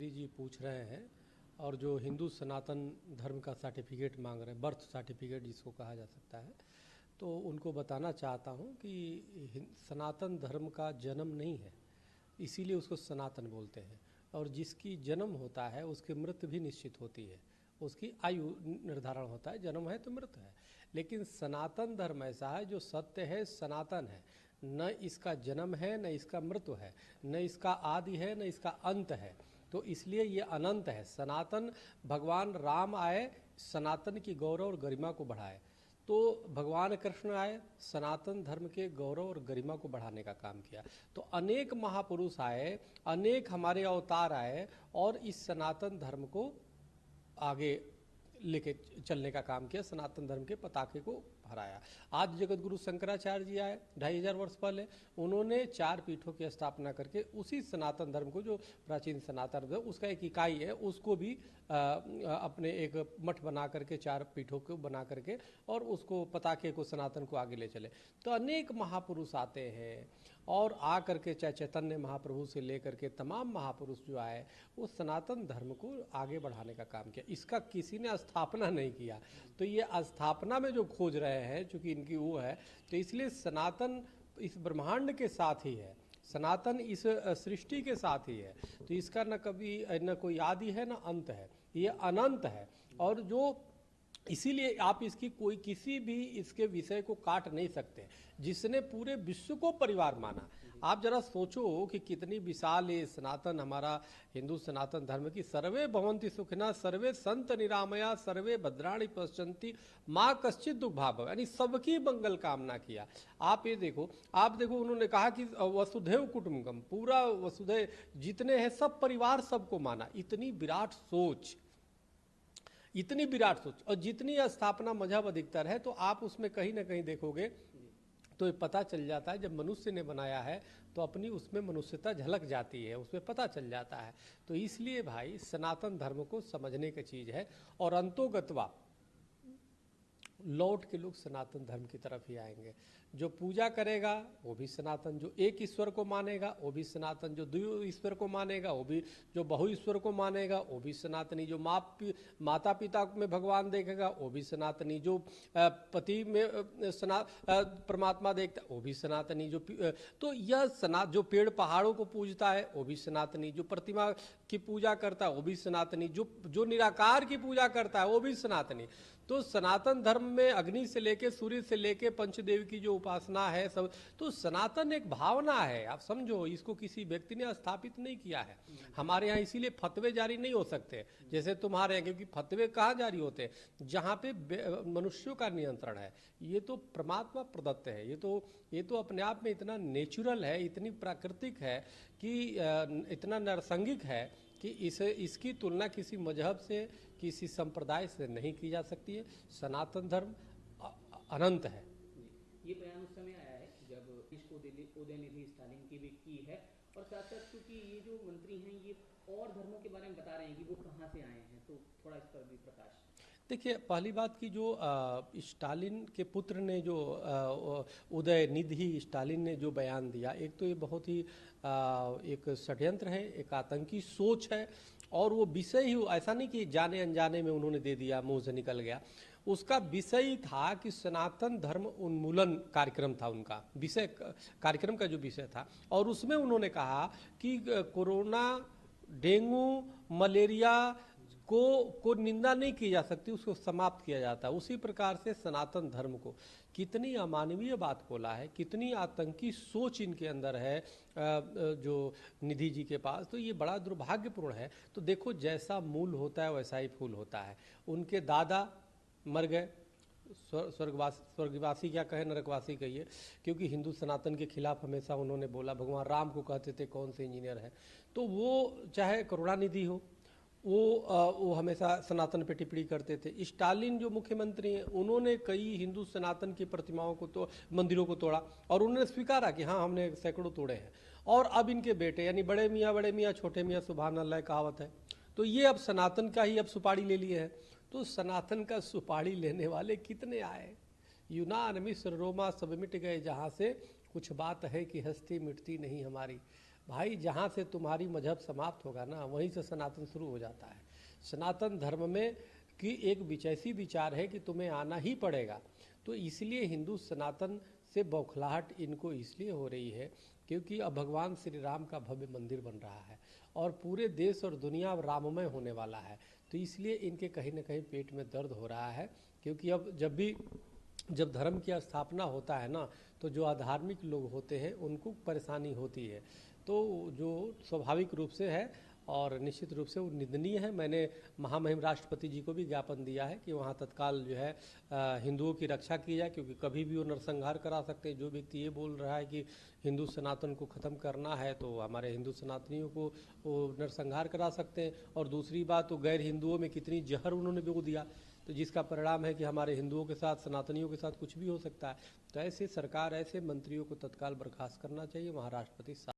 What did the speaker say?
जी पूछ रहे हैं और जो हिंदू सनातन धर्म का सर्टिफिकेट मांग रहे हैं, बर्थ सर्टिफिकेट जिसको कहा जा सकता है, तो उनको बताना चाहता हूं कि सनातन धर्म का जन्म नहीं है, इसीलिए उसको सनातन बोलते हैं। और जिसकी जन्म होता है उसकी मृत्यु भी निश्चित होती है, उसकी आयु निर्धारण होता है, जन्म है तो मृत्यु है। लेकिन सनातन धर्म ऐसा है जो सत्य है, सनातन है, न इसका जन्म है न इसका मृत्यु है, न इसका आदि है न इसका अंत है, तो इसलिए ये अनंत है। सनातन भगवान राम आए सनातन की गौरव और गरिमा को बढ़ाए, तो भगवान कृष्ण आए सनातन धर्म के गौरव और गरिमा को बढ़ाने का काम किया। तो अनेक महापुरुष आए, अनेक हमारे अवतार आए और इस सनातन धर्म को आगे लेके चलने का काम किया, सनातन धर्म के पताके को फहराया। आज जगत गुरु शंकराचार्य जी आए 2500 वर्ष पहले, उन्होंने 4 पीठों की स्थापना करके उसी सनातन धर्म को, जो प्राचीन सनातन धर्म उसका एक इकाई है, उसको भी अपने एक मठ बना करके 4 पीठों को बना करके और उसको पताके को, सनातन को आगे ले चले। तो अनेक महापुरुष आते हैं और आ करके, चाहे चैतन्य महाप्रभु से लेकर के तमाम महापुरुष जो आए, वो सनातन धर्म को आगे बढ़ाने का काम किया। इसका किसी ने स्थापना नहीं किया, तो ये स्थापना में जो खोज रहे हैं, चूंकि इनकी वो है, तो इसलिए सनातन इस ब्रह्मांड के साथ ही है, सनातन इस सृष्टि के साथ ही है, तो इसका न कभी न कोई आदि है न अंत है, ये अनंत है। और जो इसीलिए आप इसकी कोई किसी भी इसके विषय को काट नहीं सकते। जिसने पूरे विश्व को परिवार माना, आप जरा सोचो कि कितनी विशाल ये सनातन, हमारा हिंदू सनातन धर्म की, सर्वे भवन्ति सुखिनः सर्वे संत निरामया सर्वे भद्राणि पश्यन्ति माँ कश्चित् दुर्भाग्यः, यानी सबकी मंगल कामना किया। आप ये देखो, उन्होंने कहा कि वसुधैव कुटुंबकम, पूरा वसुधैव जितने हैं सब परिवार, सबको माना। इतनी विराट सोच, इतनी विराट सोच, और जितनी स्थापना मजहब अधिकतर है, तो आप उसमें कहीं ना कहीं देखोगे तो ये पता चल जाता है, जब मनुष्य ने बनाया है तो अपनी उसमें मनुष्यता झलक जाती है, उसमें पता चल जाता है। तो इसलिए भाई सनातन धर्म को समझने की चीज़ है, और अंतोगत्वा लौट के लोग सनातन धर्म की तरफ ही आएंगे। जो पूजा करेगा वो भी सनातन, जो एक ईश्वर को मानेगा वो भी सनातन, जो द्वि ईश्वर को मानेगा वो भी, जो बहु ईश्वर को मानेगा वो भी सनातनी, जो माता पिता में भगवान देखेगा वो भी सनातनी, जो पति में परमात्मा देखता वो भी सनातनी, तो यह जो पेड़ पहाड़ों को पूजता है वो भी सनातनी, जो प्रतिमा की पूजा करता है वो भी सनातनी, जो निराकार की पूजा करता है वो भी सनातनी। तो सनातन धर्म में अग्नि से लेके, सूर्य से लेके, पंचदेव की जो उपासना है सब, तो सनातन एक भावना है, आप समझो, इसको किसी व्यक्ति ने स्थापित नहीं किया है। हमारे यहाँ इसीलिए फतवे जारी नहीं हो सकते जैसे तुम्हारे यहाँ, क्योंकि फतवे कहाँ जारी होते हैं, जहाँ पे मनुष्यों का नियंत्रण है। ये तो परमात्मा प्रदत्त है, ये तो अपने आप में इतना नेचुरल है, इतनी प्राकृतिक है कि इतना नरसंगिक है कि इसकी तुलना किसी मजहब से, किसी संप्रदाय से नहीं की जा सकती है। सनातन धर्म अनंत है। ये बयान उस समय आया है जब इसको उदयनिधि स्टालिन की भी की है, और साथ साथ क्योंकि ये जो मंत्री हैं ये और धर्मों के बारे में बता रहे हैं कि वो कहाँ से आए हैं, तो थोड़ा इस पर भी प्रकाश। देखिए, पहली बात कि जो स्टालिन के पुत्र ने, जो उदयनिधि स्टालिन ने जो बयान दिया, एक तो ये बहुत ही एक षड्यंत्र है, एक आतंकी सोच है, और वो विषय ही ऐसा नहीं कि जाने अनजाने में उन्होंने दे दिया, मुंह से निकल गया। उसका विषय ही था कि सनातन धर्म उन्मूलन कार्यक्रम था उनका विषय, कार्यक्रम का जो विषय था, और उसमें उन्होंने कहा कि कोरोना, डेंगू, मलेरिया को निंदा नहीं की जा सकती, उसको समाप्त किया जाता है। उसी प्रकार से सनातन धर्म को, कितनी अमानवीय बात बोला है, कितनी आतंकी सोच इनके अंदर है जो निधि जी के पास, तो ये बड़ा दुर्भाग्यपूर्ण है। तो देखो, जैसा मूल होता है वैसा ही फूल होता है। उनके दादा मर गए, स्वर्गवासी क्या कहे, नरकवासी कहिए, क्योंकि हिंदू सनातन के खिलाफ हमेशा उन्होंने बोला। भगवान राम को कहते थे कौन से इंजीनियर है, तो वो चाहे करुणानिधि हो, वो हमेशा सनातन पे टिप्पणी करते थे। स्टालिन जो मुख्यमंत्री हैं, उन्होंने कई हिंदू सनातन की प्रतिमाओं को, तो मंदिरों को तोड़ा, और उन्होंने स्वीकारा कि हाँ हमने सैकड़ों तोड़े हैं। और अब इनके बेटे, यानी बड़े मियाँ छोटे मियाँ सुभान अल्लाह कहावत है, तो ये अब सनातन का ही अब सुपारी ले लिए हैं। तो सनातन का सुपारी लेने वाले कितने आए, यूनान, मिस्र, रोमा सब मिट गए, जहाँ से कुछ बात है कि हस्ती मिटती नहीं हमारी। भाई जहाँ से तुम्हारी मजहब समाप्त होगा ना, वहीं से सनातन शुरू हो जाता है। सनातन धर्म में की एक ऐसी विचार है कि तुम्हें आना ही पड़ेगा। तो इसलिए हिंदू सनातन से बौखलाहट इनको इसलिए हो रही है क्योंकि अब भगवान श्री राम का भव्य मंदिर बन रहा है और पूरे देश और दुनिया अब राममय होने वाला है। तो इसलिए इनके कहीं ना कहीं पेट में दर्द हो रहा है, क्योंकि अब जब धर्म की स्थापना होता है ना, तो जो अधार्मिक लोग होते हैं उनको परेशानी होती है। तो जो स्वाभाविक रूप से है और निश्चित रूप से वो निंदनीय है। मैंने महामहिम राष्ट्रपति जी को भी ज्ञापन दिया है कि वहाँ तत्काल जो है हिंदुओं की रक्षा की जाए, क्योंकि कभी भी वो नरसंहार करा सकते हैं। जो व्यक्ति ये बोल रहा है कि हिंदू सनातन को ख़त्म करना है, तो हमारे हिंदू सनातनियों को वो नरसंहार करा सकते हैं। और दूसरी बात, तो गैर हिंदुओं में कितनी जहर उन्होंने बो दिया, तो जिसका परिणाम है कि हमारे हिंदुओं के साथ, सनातनियों के साथ कुछ भी हो सकता है। तो ऐसे सरकार, ऐसे मंत्रियों को तत्काल बर्खास्त करना चाहिए। वहाँ राष्ट्रपति